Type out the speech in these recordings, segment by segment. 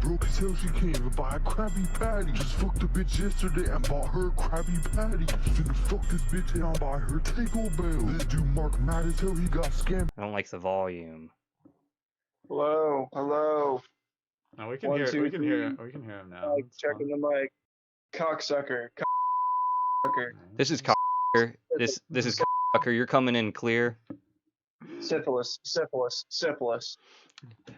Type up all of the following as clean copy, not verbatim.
broke as hell, she can't even buy a Krabby Patty. Just fucked a bitch yesterday and bought her a Krabby Patty. Finna fuck this bitch and I'll buy her Taco Bell. This dude Mark mad as hell, he got scammed. I don't like the volume. Hello, hello. No, we can One, hear. two, We can hear. three. We can hear him now. Mic, It's checking fine. the mic. Cocksucker. Cocksucker. This is cocker. This is cocker. You're coming in clear. Syphilis. Syphilis. Syphilis.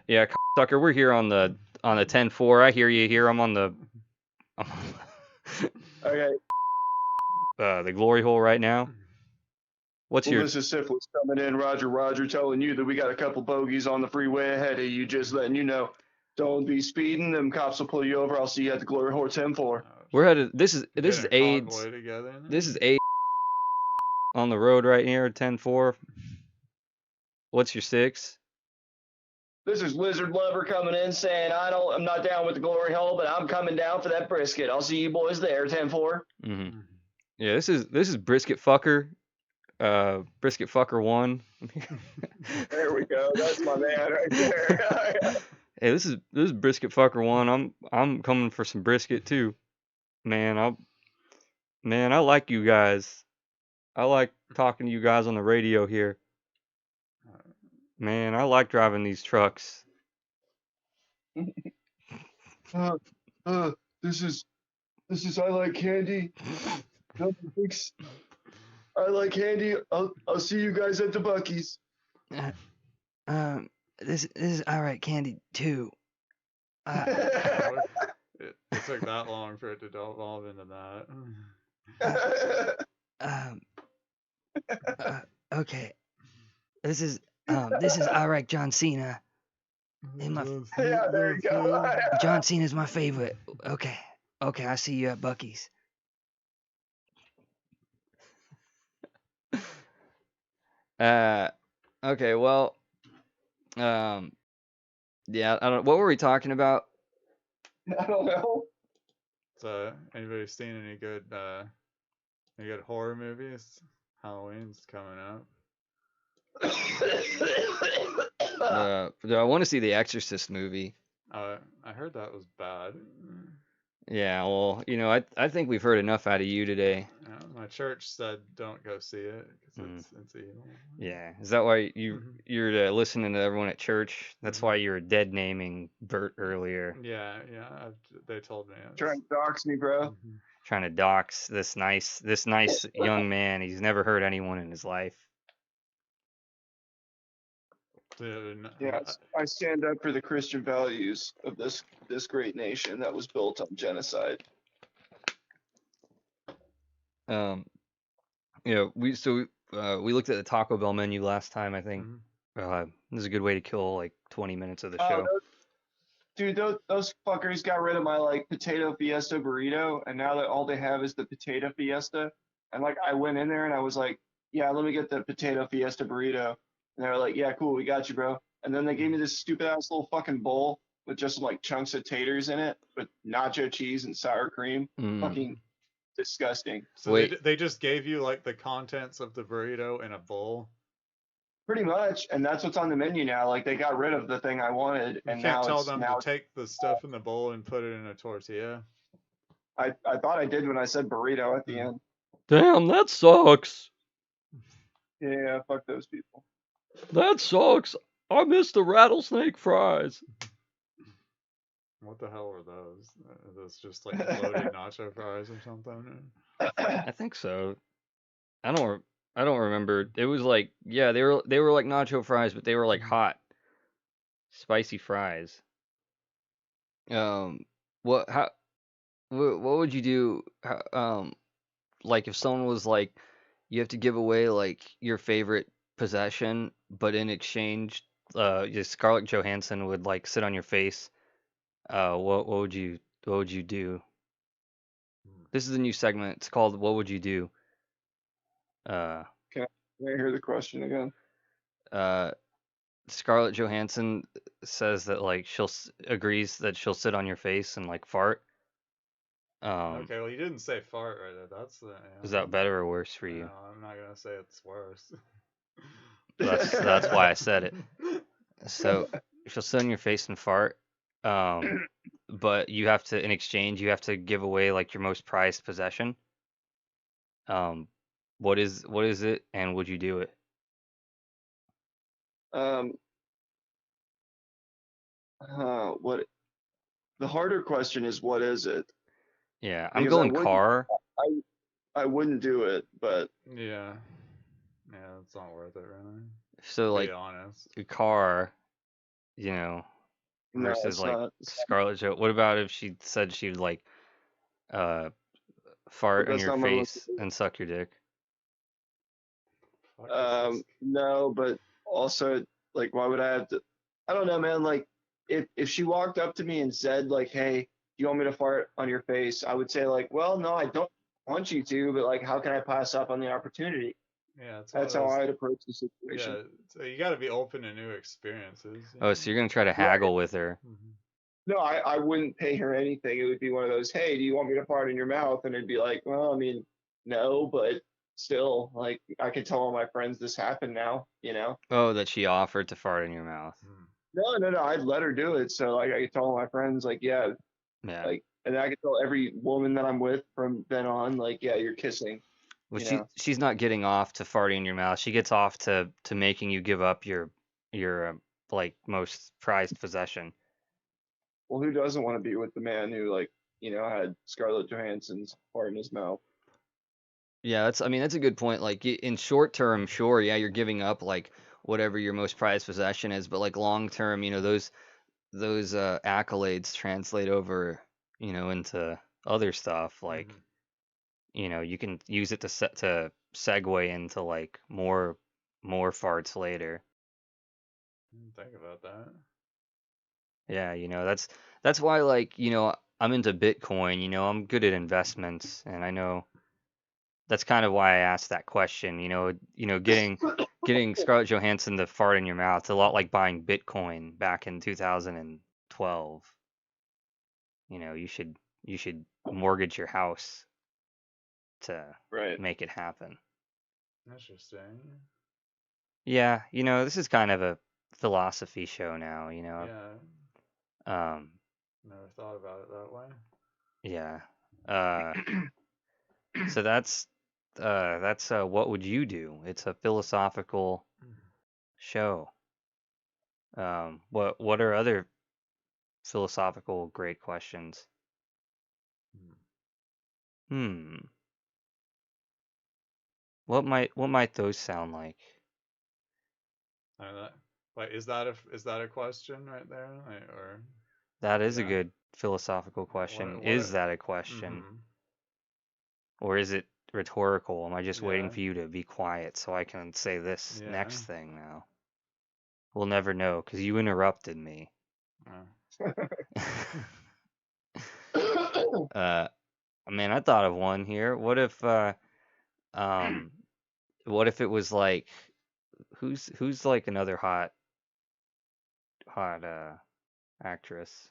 Yeah, sucker. We're here on the 10-4. I hear you here. I'm on the Okay. the glory hole right now. What's Well, your this is Syphilis coming in. Roger, telling you that we got a couple bogeys on the freeway ahead of you. Just letting you know. Don't be speeding. Them cops will pull you over. I'll see you at the glory hole 10-4. we're headed this is Getting a AIDS. convoy together. This is AIDS on the road right here at 10-4. What's your 6? This is Lizard Lover coming in saying I'm not down with the glory hole, but I'm coming down for that brisket. I'll see you boys there, 10-4. Mm-hmm. Yeah, this is brisket fucker. Brisket fucker 1. There we go. That's my man right there. Hey, this is brisket fucker 1. I'm coming for some brisket too. Man, I like you guys. I like talking to you guys on the radio here. Man, I like driving these trucks. This is I like candy. I like candy. I'll see you guys at the Buc-ee's. This is all right, candy too. It took that long for it to evolve into that. Okay. This is all right, John Cena. Yeah, there you go. John Cena's my favorite. Okay, I see you at Buc-ee's. Okay, well, yeah, I don't. What were we talking about? I don't know. So, anybody seen any good horror movies? Halloween's coming up. I want to see the Exorcist movie. I heard that was bad. Yeah, well, I think we've heard enough out of you today. My church said don't go see it because it's evil. Yeah, is that why you're listening to everyone at church? That's why you were dead naming Bert earlier. Yeah, they told me. Trying to dox me, bro. Trying to dox this nice young man. He's never hurt anyone in his life. Yeah, I stand up for the Christian values of this great nation that was built on genocide. We looked at the Taco Bell menu last time, I think. This is a good way to kill like 20 minutes of the show. Dude, those fuckers got rid of my potato fiesta burrito, and now that all they have is the potato fiesta. And I went in there and I was like, yeah, let me get the potato fiesta burrito. And they were like, yeah, cool, we got you, bro. And then they gave me this stupid ass little fucking bowl with just some chunks of taters in it with nacho cheese and sour cream. Fucking disgusting. So they just gave you the contents of the burrito in a bowl? Pretty much, and that's what's on the menu now. They got rid of the thing I wanted, and you can't now tell them to take the stuff in the bowl and put it in a tortilla. I thought I did when I said burrito at the end. Damn, that sucks. Yeah, fuck those people. That sucks. I miss the rattlesnake fries. What the hell were those? Are those just loaded nacho fries or something? I think so. I don't remember. It was they were like nacho fries, but they were hot, spicy fries. What would you do? If someone was you have to give away your favorite possession, but in exchange, Scarlett Johansson would sit on your face. What would you do? This is a new segment. It's called "What Would You Do?" Can I hear the question again? Scarlett Johansson says that she agrees that she'll sit on your face and fart. Okay, well you didn't say fart right there. That's Is that better or worse for you? No, I'm not gonna say it's worse. That's why I said it. So she'll sit on your face and fart. but you have to, in exchange, you have to give away like your most prized possession. What is it, and would you do it? Um, what the harder question is, what is it? Yeah, I'm Because going car. I wouldn't do it, but Yeah. Yeah, it's not worth it, really. So To like be honest. a car, you know, no, versus it's like not. Scarlett Jo. What about if she said she'd like uh But fart on that's your not my face and suck your dick? Fuck is this? No, but also, like, why would I have to? I don't know, man. Like, if she walked up to me and said, like, "Hey, do you want me to fart on your face?" I would say, like, "Well, no, I don't want you to, but like, how can I pass up on the opportunity?" Yeah, it's one of That's how those. I'd approach the situation. Yeah, so you got to be open to new experiences. Oh, so you're gonna try to Right. haggle with her? Mhm. No, I wouldn't pay her anything. It would be one of those, "Hey, do you want me to fart in your mouth?" And it'd be like, "Well, I mean, no, but still, like, I could tell all my friends this happened now, you know." Oh, that she offered to fart in your mouth. Mhm. No, I'd let her do it. So like I could tell all my friends, like, yeah, Yeah. like, and I could tell every woman that I'm with from then on, like, yeah, you're kissing, Well, you know. she's not getting off to farting in your mouth. She gets off to making you give up your like most prized possession. Well, who doesn't want to be with the man who, like, had Scarlett Johansson's fart in his mouth? Yeah, I mean that's a good point. Like in short term, sure, yeah, you're giving up like whatever your most prized possession is, but like long term, those accolades translate over, into other stuff. Like, Mhm. you can use it to segue into like more farts later. Didn't think about that. Yeah, that's why like, I'm into Bitcoin, I'm good at investments, and I know that's kind of why I asked that question. Getting Scarlett Johansson to fart in your mouth, it's a lot like buying Bitcoin back in 2012. You should mortgage your house to Right. make it happen. Interesting. Yeah, this is kind of a philosophy show now, Yeah, Um, never thought about it that way. yeah. So that's what would you do? It's a philosophical show. What are other philosophical great questions? Mhm. Hmm. What might those sound like? Like, is that a question right there? Like, or That is a yeah, good philosophical question. what Is that a question? mm-hmm. Or is it rhetorical? Am I just waiting Yeah, for you to be quiet so I can say this yeah. next thing now? We'll never know because you interrupted me. Man, I thought of one here. Um, what if it was like, who's like another hot actress?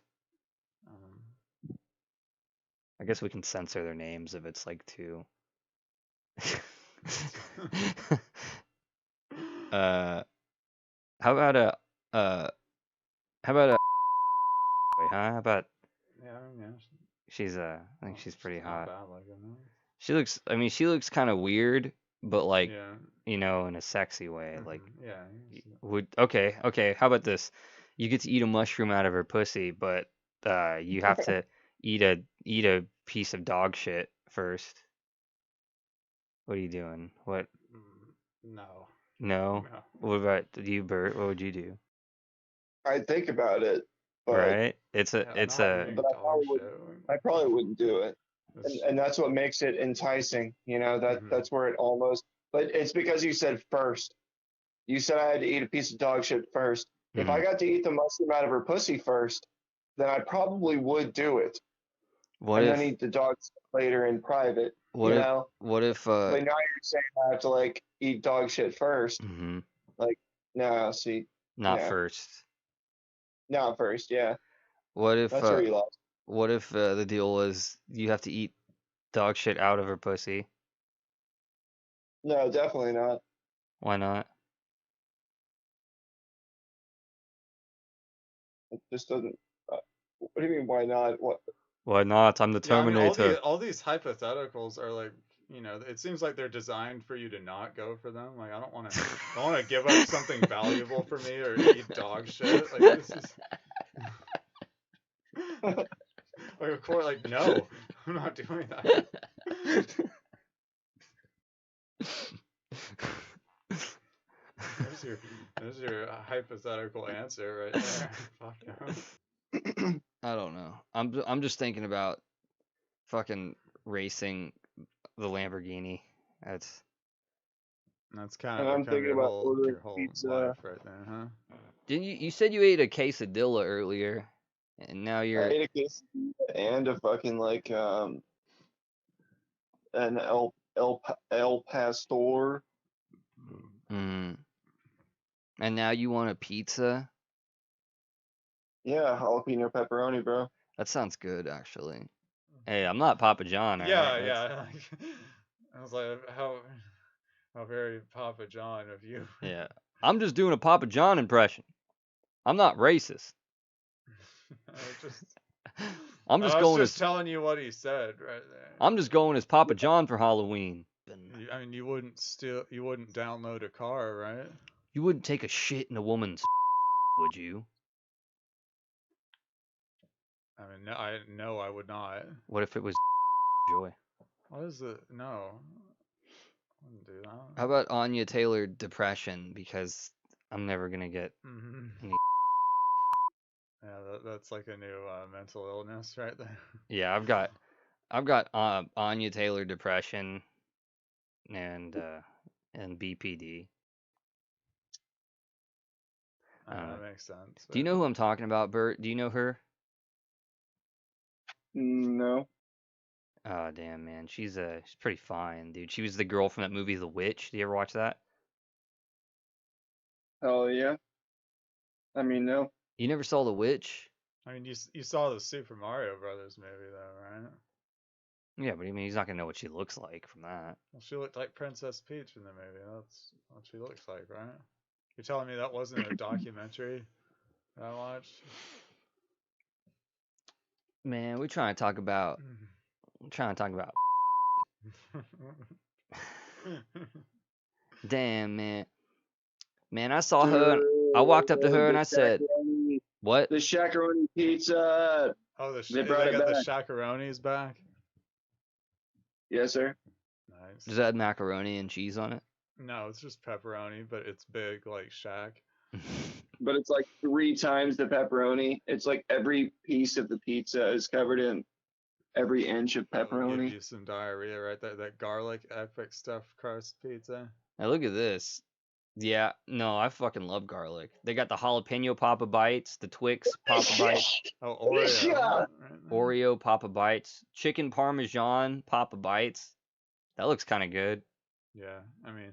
Um, I guess we can censor their names if it's like too. uh, how about a uh, how about a huh? How about yeah, yeah. I think Well, she's she's pretty not hot. bad looking, no. She looks kind of weird, but like, Yeah. in a sexy way. Like, Yeah. okay, how about this? You get to eat a mushroom out of her pussy, but you have to eat a piece of dog shit first. What are you doing? What? No. No. No. What about you, Bert? What would you do? I'd think about it, but Right? It's a Yeah, it's not a eating dog shit. I probably wouldn't do it. It's, And that's what makes it enticing, mhm. that's where it almost, but it's because you said first. You said I had to eat a piece of dog shit first. If I mhm. got to eat the mushroom out of her pussy first, then I probably would do it, What and then if eat the dog shit later in private, what if what if But now you're saying I have to, like, eat dog shit first. mhm, Like, no, see, not yeah, first. not first, yeah. What if That's where you lost. the deal was you have to eat dog shit out of her pussy? No, definitely not. Why not? It just doesn't. Uh, What do you mean? Why not? What? Why not? I'm the Yeah, I mean, Terminator. all these hypotheticals are like, it seems like they're designed for you to not go for them. Like, I don't want to give up something valuable for me or eat dog shit. Like, this is like, of course, like, no, I'm not doing that. There's your hypothetical answer right there. Fuck no. I don't know. I'm just thinking about fucking racing the Lamborghini. That's That's kind And of I'm become thinking about ordering your whole pizza. life right there, huh? didn't you said you ate a quesadilla earlier, and now I you're ate a quesadilla and a fucking like an El Pastor. and now you want a pizza? Yeah, jalapeno pepperoni, bro. That sounds good, actually. Hey, I'm not Papa John, Yeah, alright? yeah. I was like, how very Papa John of you. Yeah. I'm just doing a Papa John impression. I'm not racist. I'm just I was going just as telling you what he said right there. I'm just going as Papa John for Halloween. I mean, you wouldn't download a car, right? You wouldn't take a shit in a woman's would you? I mean, no, I would not. What if it was Joy? What is it? No, I wouldn't do that. How about Anya Taylor depression? Because I'm never gonna get any. Yeah, that's like a new mental illness right there. Yeah, I've got Anya Taylor depression and BPD. That makes sense. Do you know who I'm talking about, Bert? Do you know her? No. Oh damn, man, she's pretty fine, dude. She was the girl from that movie The Witch. Do you ever watch that? Hell yeah. I mean, no. You never saw The Witch? I mean, you saw the Super Mario Brothers movie though, right? Yeah, but I mean, he's not gonna know what she looks like from that. Well, she looked like Princess Peach in the movie. That's what she looks like, right? You're telling me that wasn't a documentary that I watched? Man, we're trying to talk about. Damn, man. Man, I saw her. And I walked up to her and I said, "What?" The Shakaroni pizza. Oh, They they brought got it the back. Shakaroni's back. Yes, sir. Nice. Does that have macaroni and cheese on it? No, it's just pepperoni, but it's big like Shaq. But it's like 3 times the pepperoni. It's like every piece of the pizza is covered in every inch of That'll give pepperoni. you some diarrhea right there. That garlic epic stuffed crust pizza. Now look at this. Yeah, no, I fucking love garlic. They got the jalapeno Papa Bites, the Twix Papa Bites, Oh, Oreo. Yeah. Right there. Oreo Papa Bites, chicken Parmesan Papa Bites. That looks kind of good. Yeah, I mean,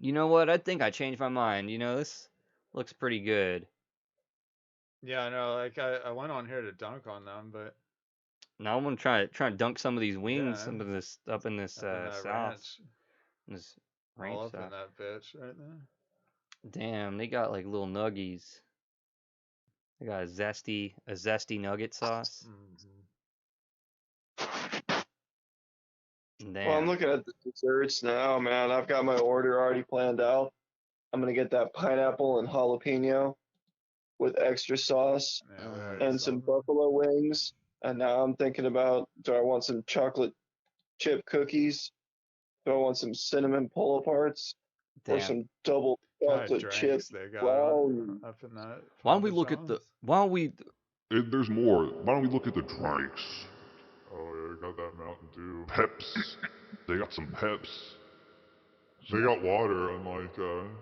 You know what? I think I changed my mind. You know, this looks pretty good. yeah, no, like I went on here to dunk on them, but Now I'm gonna try to dunk some of these wings, Yeah. some of this up in this up in that south, ranch, this all ranch up in south. that bitch right there. Damn, they got like little nuggies. They got a zesty nugget sauce. Damn. Well, I'm looking at the desserts now, man. I've got my order already planned out. I'm gonna get that pineapple and jalapeno with extra sauce Yeah, we already and saw some that. buffalo wings. And now I'm thinking about, do I want some chocolate chip cookies? Do I want some cinnamon pull-aparts? Or Damn. some double Kind of chocolate chip drinks they got brownie? up in that. Why don't we Papa look at the? John's. Why don't we? There's more. Why don't we look at the drinks? Oh yeah, they got that Mountain Dew. Peps. They got some Peps. They got water, unlike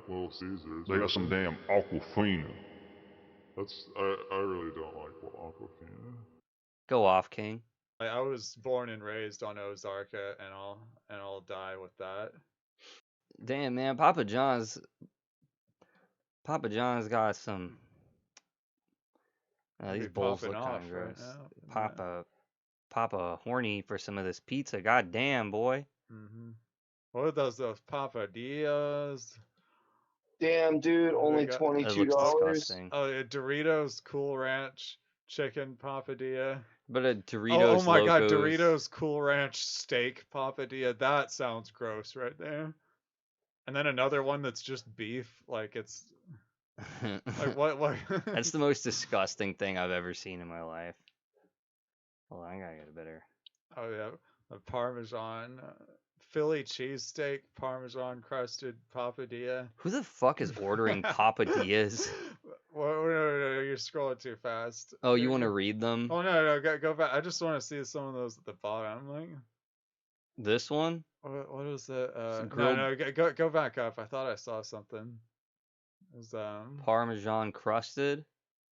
Little Caesars. They got some damn Aquafina. I really don't like Aquafina. Go off, King. I was born and raised on Ozarka, and I'll die with that. Damn, man, Papa John's got some. Be These bowls popping look kind off of right gross. now. Papa horny for some of this pizza. God damn, boy. Mm-hmm. What are those Papadillas? Damn, dude, What do only we got? That $22. looks disgusting. Oh, yeah, Doritos Cool Ranch Chicken Papadilla. But a Oh Doritos my God, Locos. Doritos Cool Ranch Steak Papadilla. That sounds gross right there. And then another one that's just beef. Like it's like what? That's the most disgusting thing I've ever seen in my life. Hold on, I gotta get a better. Oh yeah, a Parmesan Philly cheesesteak Parmesan crusted papadilla. Who the fuck is ordering papadillas? No, you're scrolling too fast. Oh, you want to read them? Oh no, go back. I just want to see some of those at the bottom. Like This one? what is it? grilled- No, go back up. I thought I saw something. It was Parmesan crusted?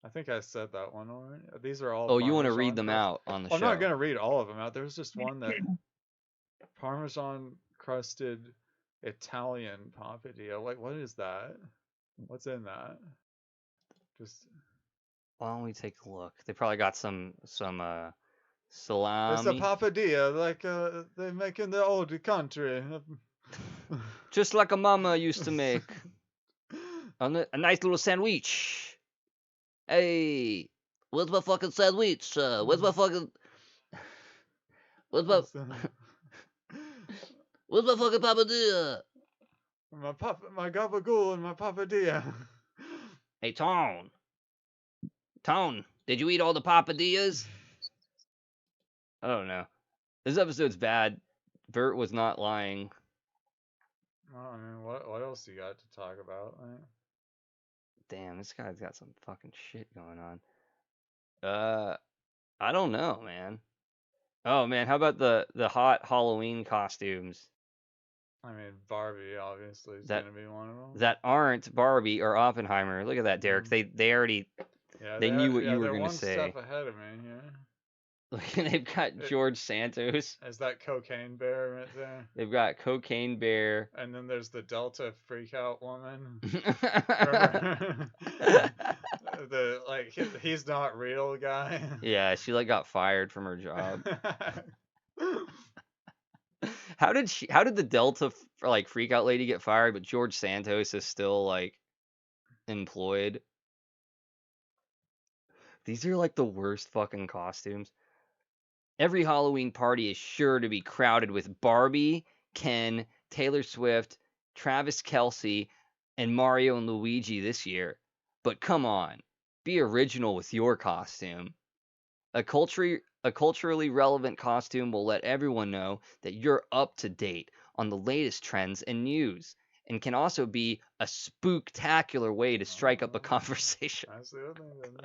I think I said that one already. These are all. Oh, you want to Parmesan read them crust- out on the Well, show? I'm not gonna read all of them out. There's just one that Parmesan crusted Italian papadilla. Like, what is that? What's in that? Just Why don't we take a look? They probably got some it's a salami. papadilla like they make in the old country. Just like a mama used to make. A nice little sandwich. Hey, where's my fucking sandwich? Where's my fucking... Where's my fucking papadilla? my gabagool and my papadilla. Hey, Tone. Tone, did you eat all the papadillas? I don't know. This episode's bad. Bert was not lying. I mean, what else you got to talk about? Like, Damn, this guy's got some fucking shit going on. I don't know, man. Oh man, how about the hot Halloween costumes I mean, Barbie obviously is That- gonna be one of them. that aren't Barbie or Oppenheimer? Look at that, Derek. They already Yeah, they knew what you were they're gonna one say. step ahead of me. Yeah. look. They've got George Santos. Is that Cocaine Bear right there? They've got Cocaine Bear. And then there's the Delta Freakout Woman. Remember? He's not real guy. Yeah, she like got fired from her job. How did the Delta freak out lady get fired, but George Santos is still like employed? These are like the worst fucking costumes. Every Halloween party is sure to be crowded with Barbie, Ken, Taylor Swift, Travis Kelce, and Mario and Luigi this year. But come on, be original with your costume. A culturally relevant costume will let everyone know that you're up to date on the latest trends and news, and can also be a spooktacular way to strike up a conversation. I see what they did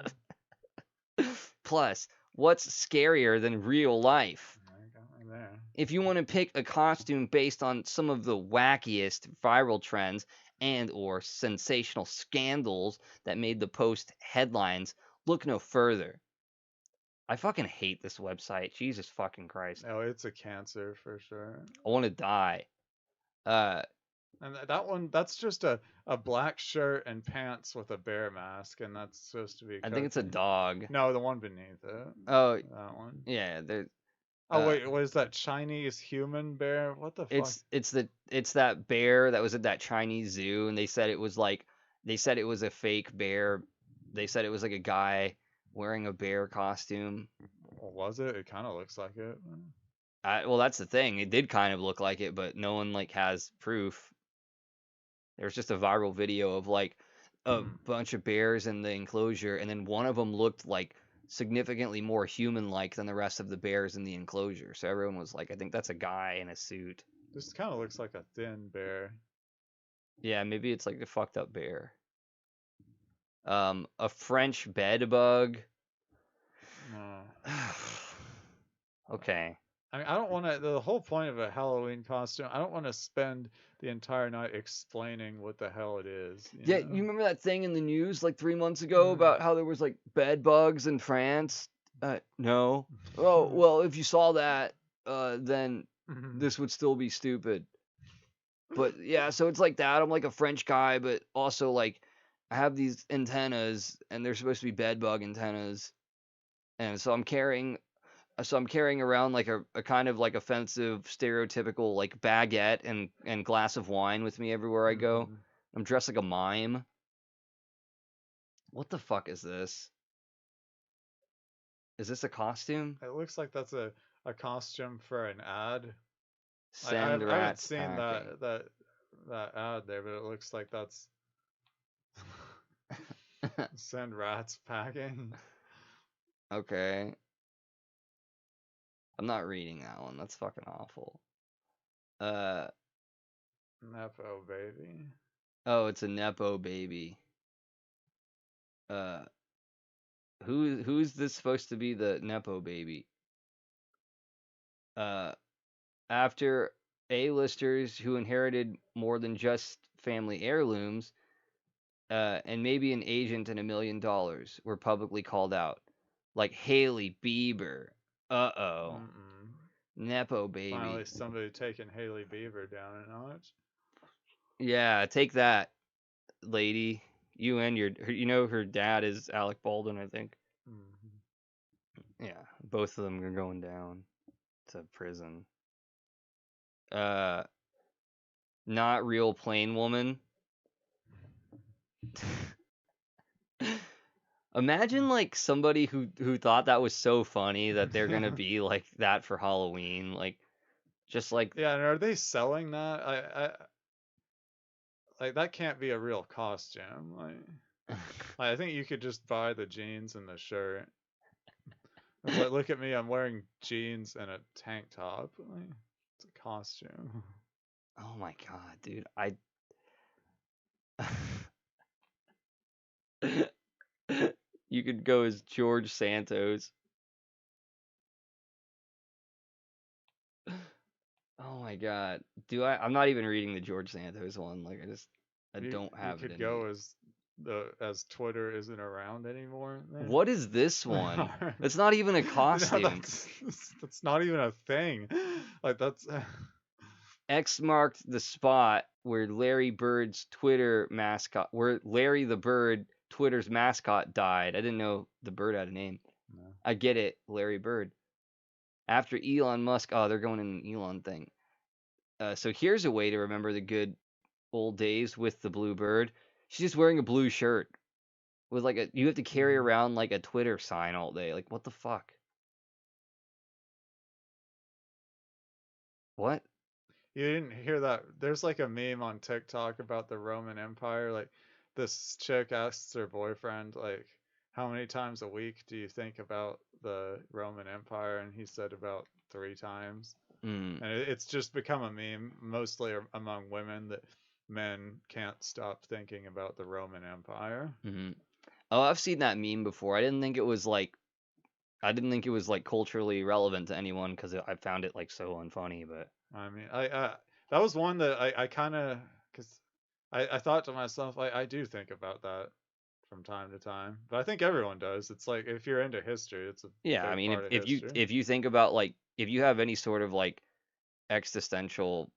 there. Plus, what's scarier than real life? I got me there. If you want to pick a costume based on some of the wackiest viral trends and or sensational scandals that made the Post headlines, look no further. I fucking hate this website. Jesus fucking Christ. No, it's a cancer for sure. I want to die. And that one, that's just a black shirt and pants with a bear mask, and that's supposed to be. I think it's a cocaine. dog. No, the one beneath it. Oh, That one. yeah, Oh wait, what is that Chinese human bear? What the fuck? it's that bear that was at that Chinese zoo, and they said it was a fake bear. They said it was like a guy wearing a bear costume. Well, was it? It kind of looks like it. Well, that's the thing. It did kind of look like it, but no one has proof. There's just a viral video of like a bunch of bears in the enclosure, and then one of them looked like significantly more human-like than the rest of the bears in the enclosure. So everyone was like, I think that's a guy in a suit. This kind of looks like a thin bear. Yeah, maybe it's like a fucked up bear. A French bed bug. No. Okay. I mean, I don't want to. The whole point of a Halloween costume, I don't want to spend the entire night explaining what the hell it is. Yeah, know? you remember that thing in the news like 3 months ago about how there was like bed bugs in France? No. Oh, well, if you saw that, then this would still be stupid. But yeah, so it's like that. I'm like a French guy, but also like I have these antennas, and they're supposed to be bed bug antennas, and so I'm carrying around like a kind of like offensive, stereotypical like baguette and glass of wine with me everywhere I go. I'm dressed like a mime. What the fuck is this? Is this a costume? It looks like that's a costume for an ad. Send I haven't rats seen packing. that ad there, but it looks like that's send rats packing. Okay. I'm not reading that one. That's fucking awful. Nepo baby. Oh, it's a Nepo baby. Who's this supposed to be the Nepo baby? After A-listers who inherited more than just family heirlooms, and maybe an agent and $1 million were publicly called out. Like Haley Bieber. Uh-oh. Mm-mm. Nepo baby. Finally, somebody taking Haley Bieber down a notch. Yeah, take that, lady. You and her dad is Alec Baldwin, I think. Mm-hmm. Yeah, both of them are going down to prison. Not real plain woman. Imagine like somebody who thought that was so funny that they're gonna be like that for Halloween, like just like Yeah, and are they selling that? I like that can't be a real costume. Like I think you could just buy the jeans and the shirt. It's like, look at me, I'm wearing jeans and a tank top. Like, it's a costume. oh my god, dude, you could go as George Santos. Oh my god, I'm not even reading the George Santos one. Like I don't You have it could in go me. as Twitter isn't around anymore. Man. What is this one? It's not even a costume. No, that's not even a thing. Like that's X marked the spot where Larry the Bird Twitter's mascot died. I didn't know the bird had a name. No. I get it, Larry Bird. After Elon Musk, oh, they're going in an Elon thing. So here's a way to remember the good old days with the blue bird. She's just wearing a blue shirt with like you have to carry around like a Twitter sign all day. Like what the fuck? What? You didn't hear that? There's like a meme on TikTok about the Roman Empire. Like this chick asks her boyfriend, like, how many times a week do you think about the Roman Empire? And he said about 3 times. Mm. And it's just become a meme, mostly among women, that men can't stop thinking about the Roman Empire. Mm-hmm. Oh, I've seen that meme before. I didn't think it was like culturally relevant to anyone because I found it like so unfunny. But I mean, that was one that I kind of, because I thought to myself, I do think about that from time to time, but I think everyone does. It's like if you're into history, it's a yeah, I big mean, part of if history. if you think about like if you have any sort of like existential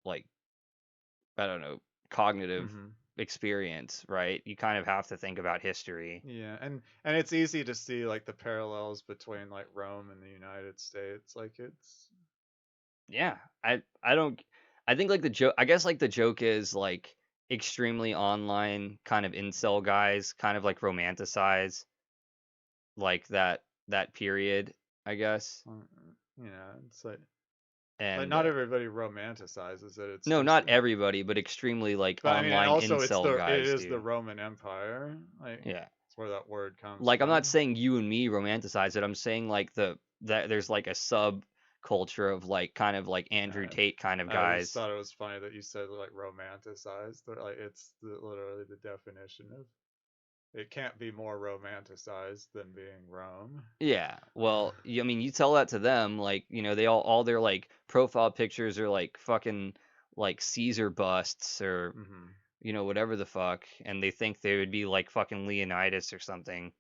like I don't know cognitive Mhm. experience, right? You kind of have to think about history. Yeah, and it's easy to see like the parallels between like Rome and the United States. Like it's Yeah, I don't I think like the joke I guess like the joke is like extremely online kind of incel guys kind of like romanticize like that period, I guess. it's like And not everybody romanticizes it. It's no, just not everybody, but extremely like but I mean, and online also incel it guys is the do. Roman Empire. Like Yeah. that's where that word comes Like I'm not from. saying you and me romanticize it. I'm saying like that there's like a subculture of like kind of like Andrew Uh, Tate kind of I just guys. thought it was funny that you said like romanticized. Like it's literally the definition of it can't be more romanticized than being Rome. Yeah. Well, I mean, you tell that to them, like, they all their like profile pictures are like fucking like Caesar busts or Mm-hmm. whatever the fuck, and they think they would be like fucking Leonidas or something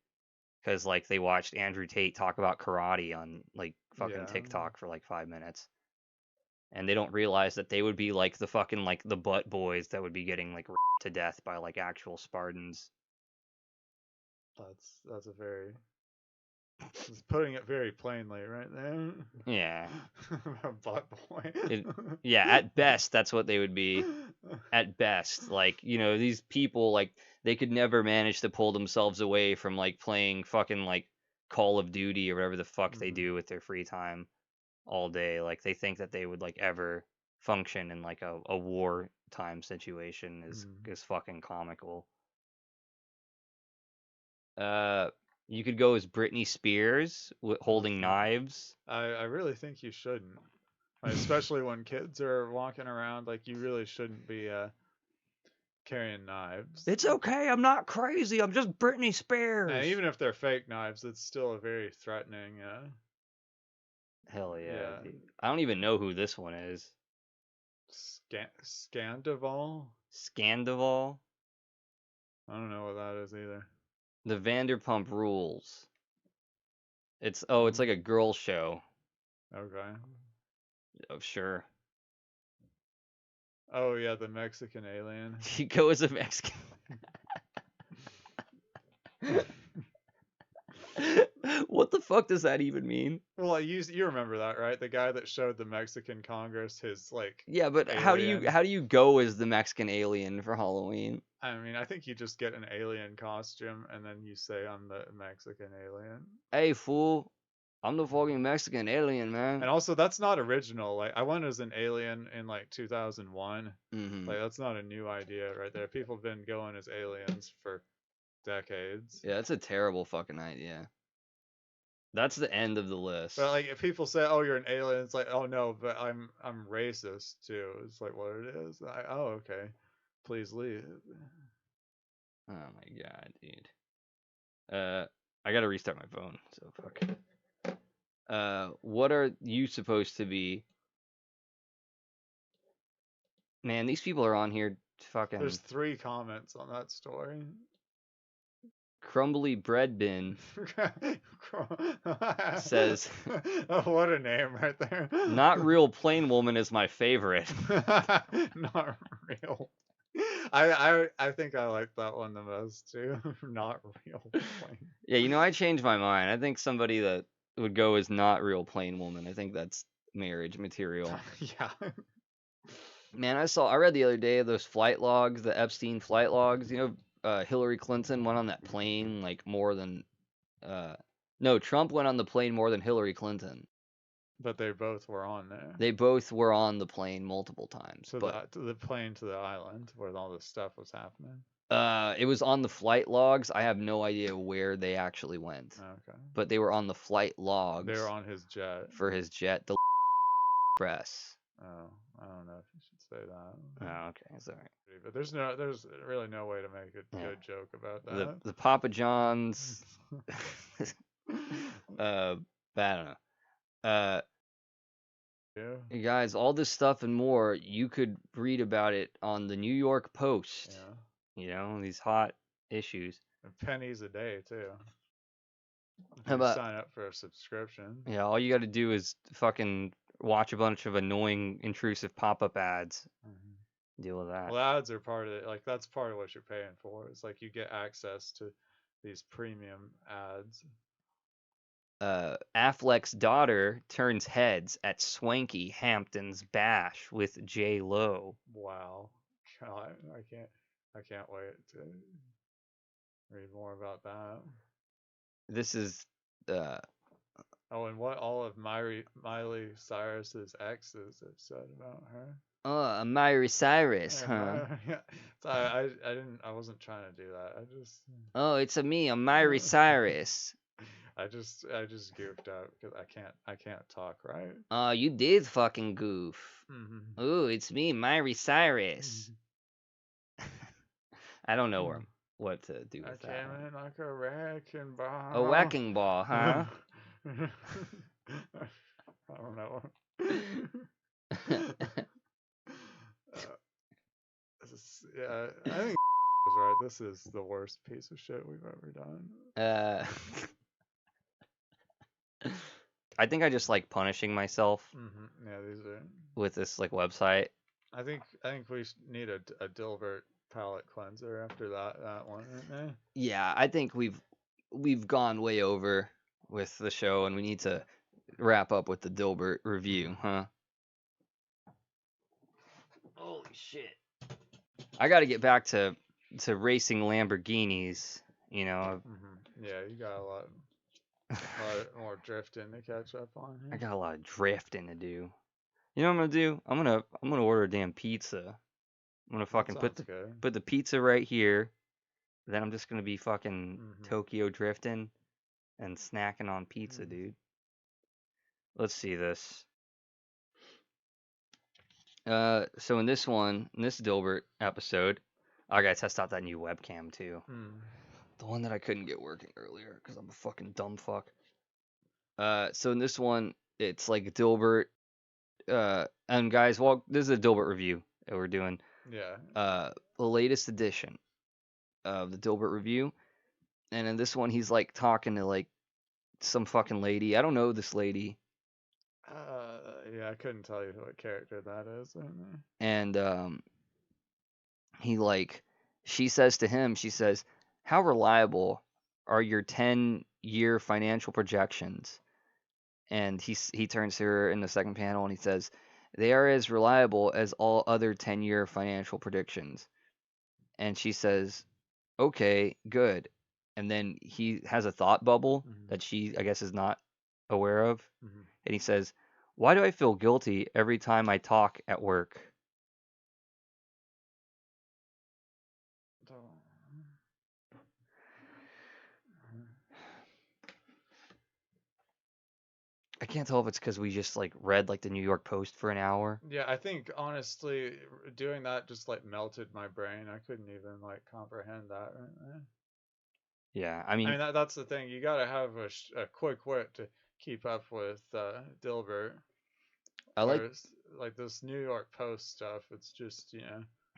because like they watched Andrew Tate talk about karate on like fucking Yeah. TikTok for like 5 minutes. And they don't realize that they would be like the fucking like the butt boys that would be getting like ripped to death by like actual Spartans. That's a very Just putting it very plainly right there. Yeah. Butt boy. Yeah, at best, that's what they would be. At best, like, these people, like, they could never manage to pull themselves away from, like, playing fucking, like, Call of Duty or whatever the fuck they do with their free time all day. Like, they think that they would, like, ever function in, like, a wartime situation is fucking comical. You could go as Britney Spears holding knives. I really think you shouldn't. Like, especially when kids are walking around, like, you really shouldn't be carrying knives. It's okay, I'm not crazy, I'm just Britney Spears. And even if they're fake knives, it's still a very threatening. Hell yeah, Yeah. dude. I don't even know who this one is. Scandival? Scandival? I don't know what that is either. The Vanderpump Rules. It's like a girl show. Okay. Oh, sure. Oh yeah, the Mexican alien. You go as a Mexican. What the fuck does that even mean? Well, you remember that, right? The guy that showed the Mexican Congress his like. Yeah, but alien. how do you go as the Mexican alien for Halloween? I mean, I think you just get an alien costume and then you say I'm the Mexican alien. Hey fool, I'm the fucking Mexican alien, man. And also, that's not original. Like, I went as an alien in like 2001. Like, that's not a new idea right there. People have been going as aliens for decades. Yeah, that's a terrible fucking idea. That's the end of the list. But like, if people say, "Oh, you're an alien," it's like, "Oh no, but I'm racist too." It's like what it is. Oh, okay. Please leave. Oh my god, dude. I gotta restart my phone, so fuck. What are you supposed to be? Man, these people are on here fucking. There's 3 comments on that story. Crumbly Bread Bin says, "Oh, what a name right there." Not real plain woman is my favorite. Not real. I think I like that one the most too. Not real plain. Yeah, I changed my mind. I think somebody that would go as not real plain woman. I think that's marriage material. Yeah. Man, I read the other day those flight logs, the Epstein flight logs. Hillary Clinton went on that plane like more than no, Trump went on the plane more than Hillary Clinton. But they both were on there. They both were on the plane multiple times. To the plane to the island where all this stuff was happening. It was on the flight logs. I have no idea where they actually went. Okay. But they were on the flight logs. They were on his jet. For his jet, the press. Oh, I don't know if you should say that. Oh, okay, sorry. But there's really no way to make a good joke about that. The Papa John's. I don't know. You guys, all this stuff and more, you could read about it on the New York Post. Yeah. These hot issues. And pennies a day too. How about sign up for a subscription? Yeah, all you got to do is fucking watch a bunch of annoying, intrusive pop-up ads. Deal with that. Well, ads are part of it. Like, that's part of what you're paying for. It's like you get access to these premium ads. Affleck's daughter turns heads at Swanky Hampton's bash with J Lo. Wow, God, I can't wait to read more about that. This is Oh, and what all of Miley Cyrus's exes have said about her. Oh, Miley Cyrus, huh? Yeah. So I wasn't trying to do that. Oh, it's me, I'm Miley Cyrus. I just goofed out because I can't talk right. Oh, you did fucking goof. Mm-hmm. Ooh, it's me, Miley Cyrus. I don't know what to do with that. I came in like a wrecking ball. A wrecking ball, huh? I don't know. Yeah, I think was right. This is the worst piece of shit we've ever done. I think I just like punishing myself. Yeah, these are with this like website. I think we need a Dilbert palate cleanser after that one, right? Yeah, I think we've gone way over with the show, and we need to wrap up with the Dilbert review, huh? Holy shit! I got to get back to racing Lamborghinis. You know, Yeah, you got a lot more drifting to catch up on I here. got a lot of drifting to do. You know what I'm gonna do? I'm gonna order a damn pizza. I'm gonna fucking put Sounds good. the pizza right here. Then I'm just gonna be fucking Tokyo drifting and snacking on pizza, dude. Let's see this. So in this Dilbert episode, I gotta test out that new webcam too. The one that I couldn't get working earlier because I'm a fucking dumb fuck. So in this one, it's like Dilbert. And guys, well, this is a Dilbert review that we're doing. Yeah. The latest edition of the Dilbert review, and in this one, he's like talking to like some fucking lady. I don't know this lady. Yeah, I couldn't tell you what character that is. And she says to him, she says, "How reliable are your 10-year financial projections?" And he turns to her in the second panel and he says, "They are as reliable as all other 10-year financial predictions." And she says, "Okay, good." And then he has a thought bubble that she, I guess, is not aware of. And he says, "Why do I feel guilty every time I talk at work?" I can't tell if it's because we just like read like the New York Post for an hour. Yeah, I think honestly, doing that just like melted my brain. I couldn't even like comprehend that right there. Yeah, I mean that's the thing. You gotta have a quick wit to keep up with Dilbert. I like like this New York Post stuff. It's just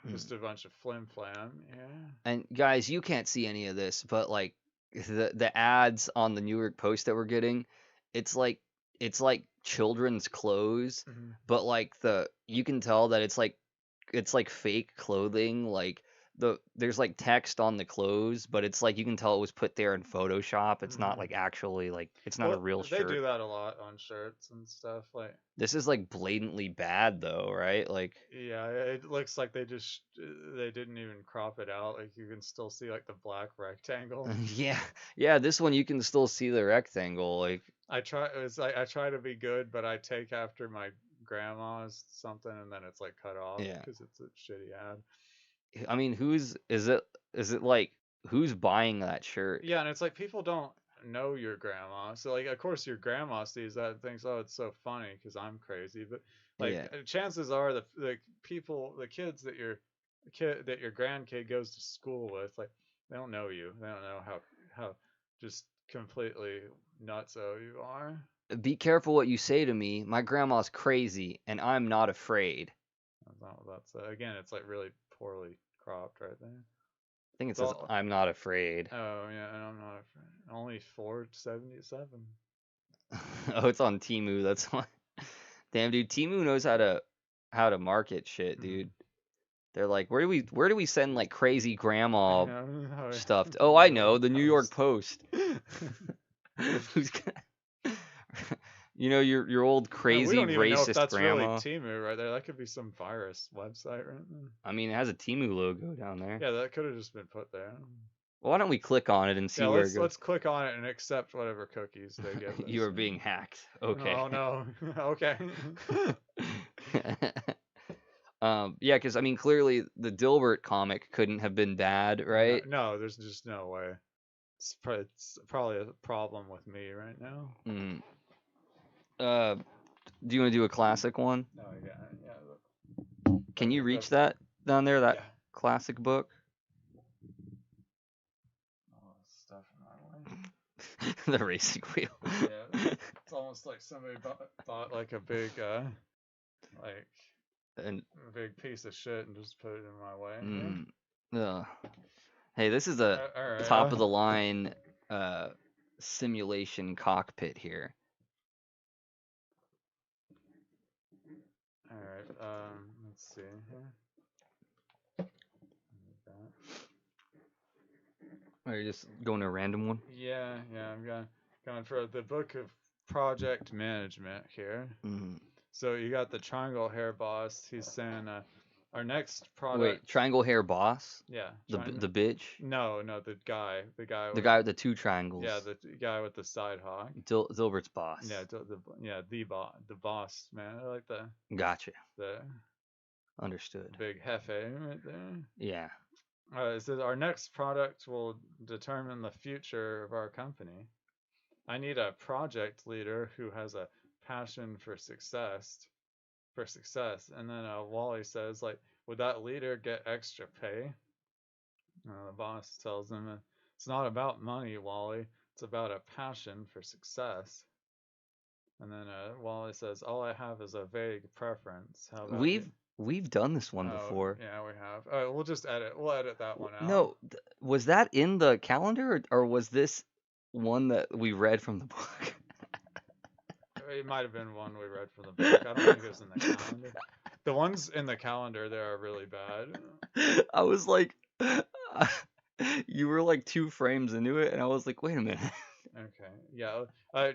just a bunch of flim flam. Yeah. And guys, you can't see any of this, but like the ads on the New York Post that we're getting, it's like children's clothes, but like you can tell that it's like fake clothing. Like there's like text on the clothes, but it's like you can tell it was put there in Photoshop. It's not like actually like it's not a real shirt. They do that a lot on shirts and stuff. Like this is like blatantly bad though, right? Like yeah, it looks like they didn't even crop it out. Like you can still see like the black rectangle. yeah. This one you can still see the rectangle. Like I try to be good, but I take after my grandma's something, and then it's like cut off because it's a shitty ad. I mean, is it like who's buying that shirt? Yeah, and it's like people don't know your grandma, so like of course your grandma sees that and thinks, oh, it's so funny because I'm crazy, but like chances are the kids that your grandkid goes to school with, like they don't know you, they don't know how just completely nutso you are. Be careful what you say to me. My grandma's crazy, and I'm not afraid. Again, it's like really poorly cropped right there. I think it says I'm not afraid. Oh yeah, and I'm not afraid. Only $4.77. Oh, it's on Temu. That's why. Damn, dude, Temu knows how to market shit, dude. They're like, where do we send like crazy grandma stuff? Oh, I know, the New York Post. Who's gonna... your old crazy we don't even racist know if that's grandma. Really Temu right there. That could be some virus website right there. I mean, it has a Temu logo down there. Yeah, that could have just been put there. Well, why don't we click on it and see where it goes? Let's click on it and accept whatever cookies they give us. You are being hacked. Okay. Oh no. Okay. Yeah, because I mean, clearly the Dilbert comic couldn't have been bad, right? No, there's just no way. It's probably a problem with me right now. Do you want to do a classic one? No, yeah. Can you reach that down there? That classic book? Oh, stuff in my way. The racing wheel. Yeah, it's almost like somebody bought like a big a big piece of shit and just put it in my way. Hey, this is a top of the line simulation cockpit here. All right. Let's see here. Are you just going to a random one? Yeah. I'm gonna. going for the book of project management here. Mhm. So you got the triangle hair boss. He's saying our next Wait, product. triangle hair boss? Yeah. The bitch? No, the guy The with guy with the two triangles. yeah, the guy with the side hawk. Dilbert's boss. Yeah, the boss man. I like Gotcha. the Understood. big hefe right there. Yeah. It says our next product will determine the future of our company. I need a project leader who has a passion for success. And then Wally says, like, would that leader get extra pay? The boss tells him, it's not about money, Wally. It's about a passion for success. And then Wally says, all I have is a vague preference. How about We've done this one before. Yeah, we have. All right, we'll just edit. We'll edit that one out. No, was that in the calendar or was this one that we read from the book? It might have been one we read from the book. I don't think it was in the calendar. The ones in the calendar there are really bad. I was like, you were like 2 frames into it, and I was like, wait a minute. Okay, yeah.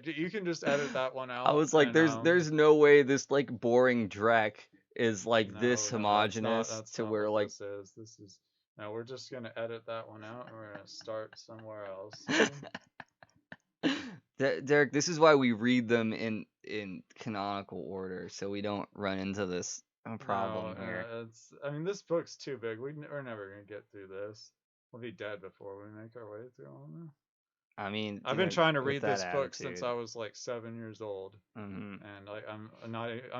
You can just edit that one out. I was like, and, there's no way this like boring Drek is like no, this no, homogenous that's to not where what like this is. No, we're just gonna edit that one out, and we're gonna start somewhere else. Derek, this is why we read them in canonical order, so we don't run into this problem here. I mean, this book's too big. We're never gonna get through this. We'll be dead before we make our way through all this. I mean, I've been trying to read this book since I was like 7 years old, and like I'm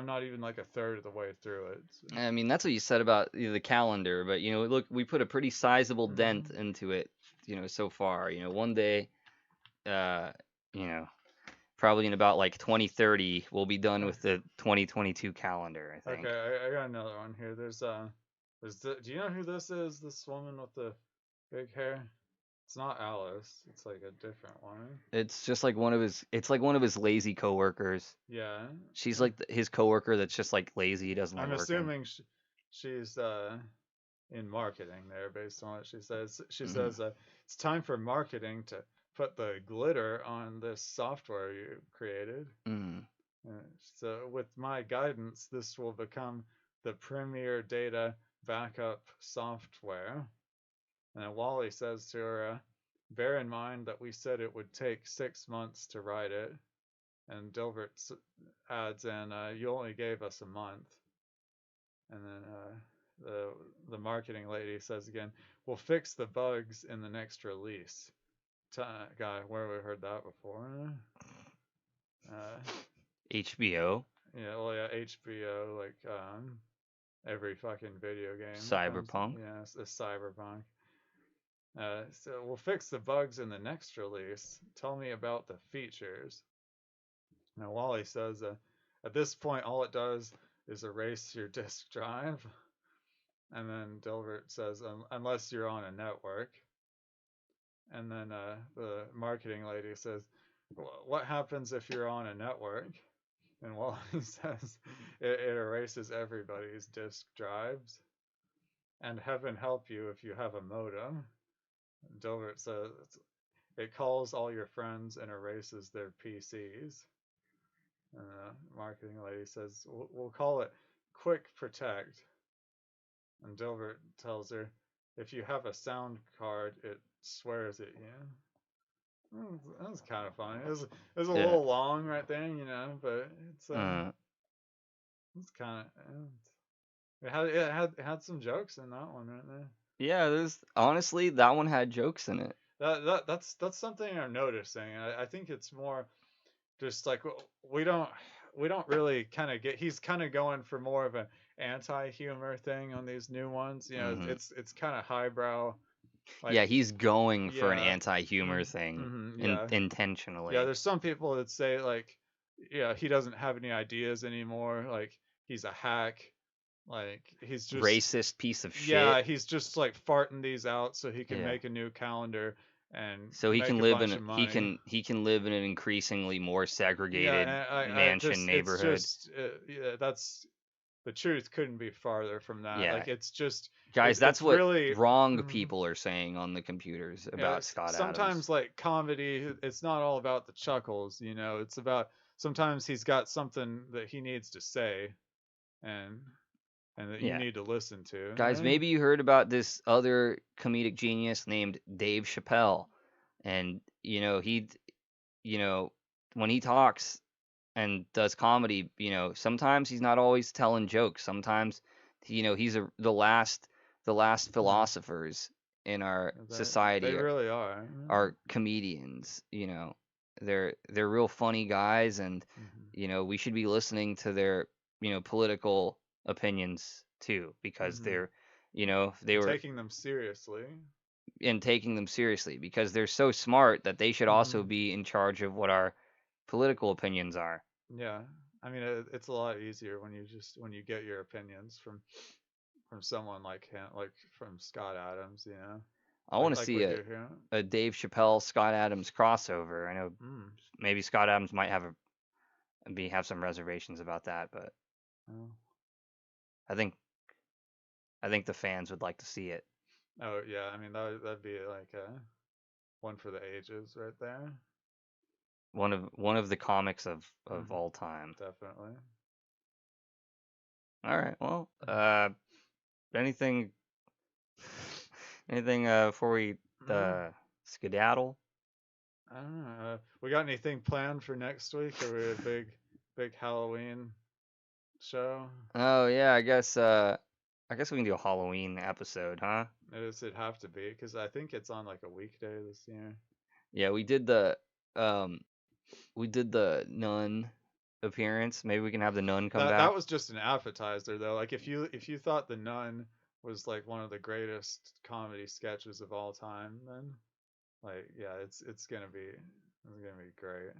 not even like a third of the way through it. So. I mean, that's what you said about the calendar, but look, we put a pretty sizable dent into it, so far. One day, probably in about like 2030, we'll be done with the 2022 calendar, I think. Okay, I got another one here. Do you know who this is? This woman with the big hair? It's not Alice. It's like a different one. It's just like one of his lazy coworkers. Yeah. She's like his coworker that's just like lazy. He doesn't like I'm working. assuming she's in marketing there based on what she says. She says it's time for marketing to put the glitter on this software you created. So with my guidance, this will become the premier data backup software. And Wally says to her, bear in mind that we said it would take 6 months to write it. And Dilbert adds in, you only gave us a month. And then the marketing lady says again, we'll fix the bugs in the next release. Guy, where have we heard that before? HBO? Yeah, well, yeah, HBO, like every fucking video game. Cyberpunk? Yeah, it's Cyberpunk. So we'll fix the bugs in the next release. Tell me about the features. Now Wally says, at this point, all it does is erase your disk drive. And then Dilbert says, unless you're on a network. And then the marketing lady says, what happens if you're on a network? And Wally says, it erases everybody's disk drives. And heaven help you if you have a modem. Dilbert says it calls all your friends and erases their PCs. And the marketing lady says, we'll call it Quick Protect. And Dilbert tells her, if you have a sound card, it swears at you. That was kind of funny. It was a little long right there, but it's kind of. It had some jokes in that one right there. Yeah, honestly, that one had jokes in it. That's something I'm noticing. I think it's more just like we don't really kind of get. He's kind of going for more of an anti-humor thing on these new ones. It's kind of highbrow. Like, yeah, he's going for an anti-humor thing intentionally. Yeah, there's some people that say like, he doesn't have any ideas anymore. Like he's a hack. Like he's just racist piece of shit. Yeah, he's just like farting these out so he can make a new calendar and so he can live in he can live in an increasingly more segregated mansion neighborhood. It's just, that's the truth couldn't be farther from that. Yeah. Like it's just Guys, that's it's what really wrong Mhm. people are saying on the computers Yeah, about Scott sometimes Adams. like comedy, it's not all about the chuckles, it's about sometimes he's got something that he needs to say and that you Yeah. need to listen to. Guys, right? maybe you heard about this other comedic genius named Dave Chappelle. And, when he talks and does comedy, sometimes he's not always telling jokes. Sometimes, he's the last philosophers in our They society really are. are comedians. They're real funny guys, and Mhm. we should be listening to their political opinions too, because Mhm. they're they were Taking them seriously. and taking them seriously, because they're so smart that they should also Mhm. be in charge of what our political opinions are. Yeah, I mean it's a lot easier when you get your opinions from someone like him, like from Scott Adams, I want to like see what a you're hearing. Dave Chappelle Scott Adams crossover. I know Mm. maybe Scott Adams might have some reservations about that, but Oh. I think the fans would like to see it. Oh yeah, I mean that'd be like one for the ages right there. One of the comics of Mhm. all time. Definitely. All right. Well, anything before we skedaddle? I don't know. We got anything planned for next week? Are we a big Halloween show? Oh yeah, I guess we can do a Halloween episode, huh? It'd have to be because I think it's on like a weekday this year. Yeah, we did the nun appearance. Maybe we can have the nun come back. That was just an appetizer though. Like if you thought The Nun was like one of the greatest comedy sketches of all time, then like yeah, it's gonna be great.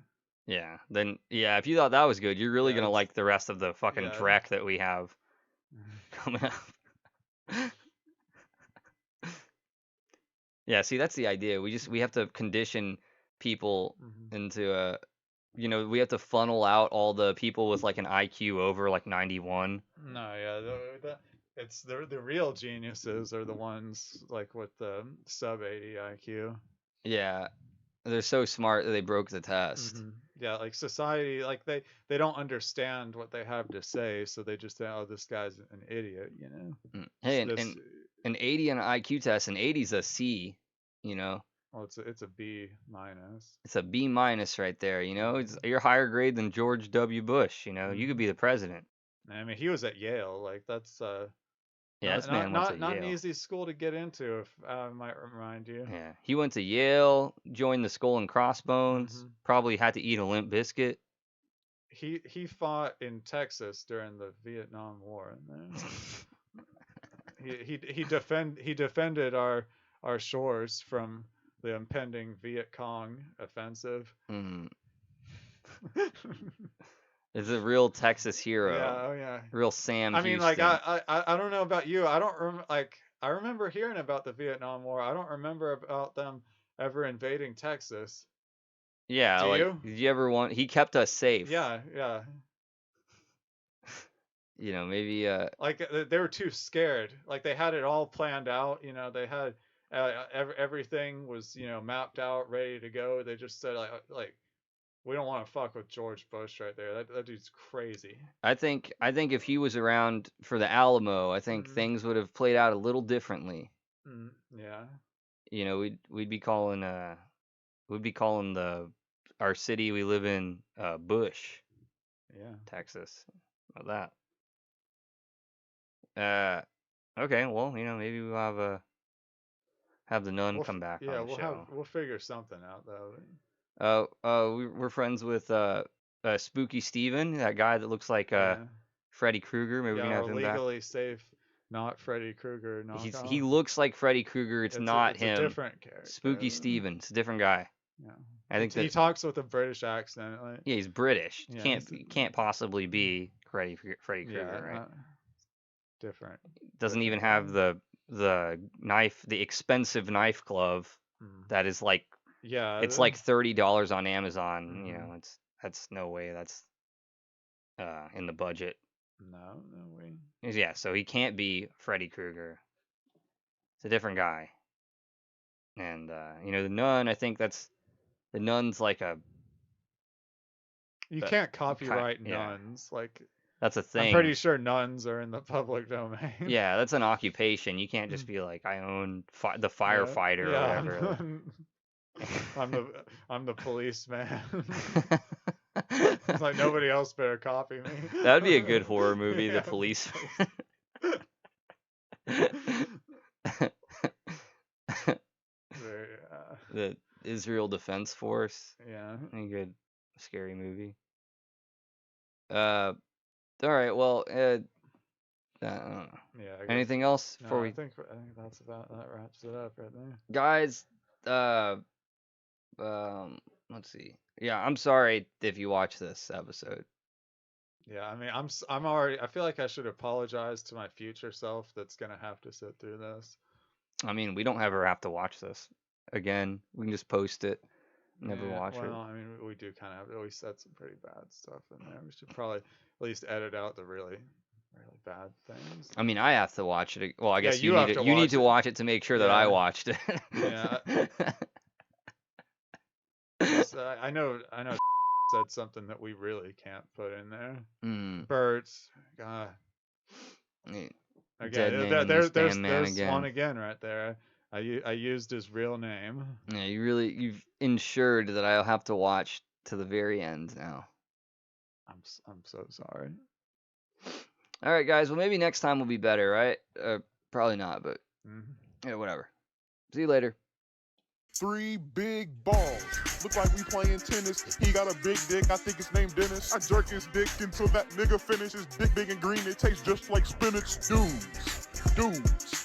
Yeah. Then yeah, if you thought that was good, you're really Yeah, gonna like the rest of the fucking yeah. dreck that we have coming up. Yeah, see, that's the idea. We have to condition people Mhm. into we have to funnel out all the people with like an IQ over like 91. No, yeah, it's the real geniuses are the ones like with the sub 80 IQ. Yeah. They're so smart that they broke the test. Yeah, like society, like they don't understand what they have to say, so they just say, "Oh, this guy's an idiot," Hey, This, and an 80 on an IQ test, an 80 is a C, well, it's a B minus. It's a B minus right there, you're higher grade than George W. Bush, you could be the president. I mean, he was at Yale, like that's Yeah, this man went to not an Yale. easy school to get into, if I might remind you. Yeah, he went to Yale, joined the Skull and Crossbones, probably had to eat a Limp Biscuit. He fought in Texas during the Vietnam War, and he defended our shores from the impending Viet Cong offensive. Is a real Texas hero. Yeah, oh yeah. Real Sam I mean, Houston. like I don't know about you. I don't I remember hearing about the Vietnam War. I don't remember about them ever invading Texas. Yeah, Do like you? did you ever he kept us safe. Yeah. Maybe like they were too scared. Like they had it all planned out. They had everything was mapped out, ready to go. They just said like we don't want to fuck with George Bush right there. That dude's crazy. I think if he was around for the Alamo, I think things would have played out a little differently. Yeah. We'd be calling our city we live in Bush. Yeah. Texas. How about that? Okay, well, maybe we'll have the nun come back on the show. We'll figure something out though. We're friends with Spooky Steven, that guy that looks like Freddy Krueger. Maybe we can have him back. Legally safe, not Freddy Krueger knockoff. He looks like Freddy Krueger. It's not him. It's a different character. Spooky Steven. It's a different guy. Yeah. I think he talks with a British accent. Like, yeah, he's British. Yeah, Can't possibly be Freddy Krueger, right? Different. Doesn't even have the knife, the expensive knife glove that is like it's like $30 on Amazon. That's no way that's in the budget. No way. Yeah, so he can't be Freddy Krueger. It's a different guy. And the nun, I think the nun's like a You But can't copyright yeah. nuns. Like, that's a thing. I'm pretty sure nuns are in the public domain. Yeah, that's an occupation. You can't just be like, I own the firefighter or whatever. I'm the policeman. It's like nobody else better copy me. That'd be a good horror movie, Yeah. The Police. The Israel Defense Force. Yeah. A good scary movie. All right, well, I don't know. Yeah. I guess- Anything else before No, we I think that's about that wraps it up right there. guys, let's see. Yeah, I'm sorry if you watch this episode. Yeah, I mean, I'm already. I feel like I should apologize to my future self that's gonna have to sit through this. I mean, we don't ever have to watch this again. We can just post it, never Yeah, watch well, I mean, we do kind of. We said some pretty bad stuff in there. We should probably at least edit out the really, really bad things. it. I mean, I have to watch it. Well, I guess you have to you need watch to it. watch it to make sure that I Yeah. watched it. Yeah. 'Cause, I know. Said something that we really can't put in there. Birds. God. Dead Again, name in there's this damn man again. one again right there. I used his real name. Yeah, you've ensured that I'll have to watch to the very end now. I'm so sorry. All right, guys. Well, maybe next time will be better, right? Probably not, but Mm-hmm. yeah, whatever. See you later. 3 big balls. Look like we playing tennis. He got a big dick, I think it's named Dennis. I jerk his dick until that nigga finishes. Dick big and green, it tastes just like spinach. Dudes.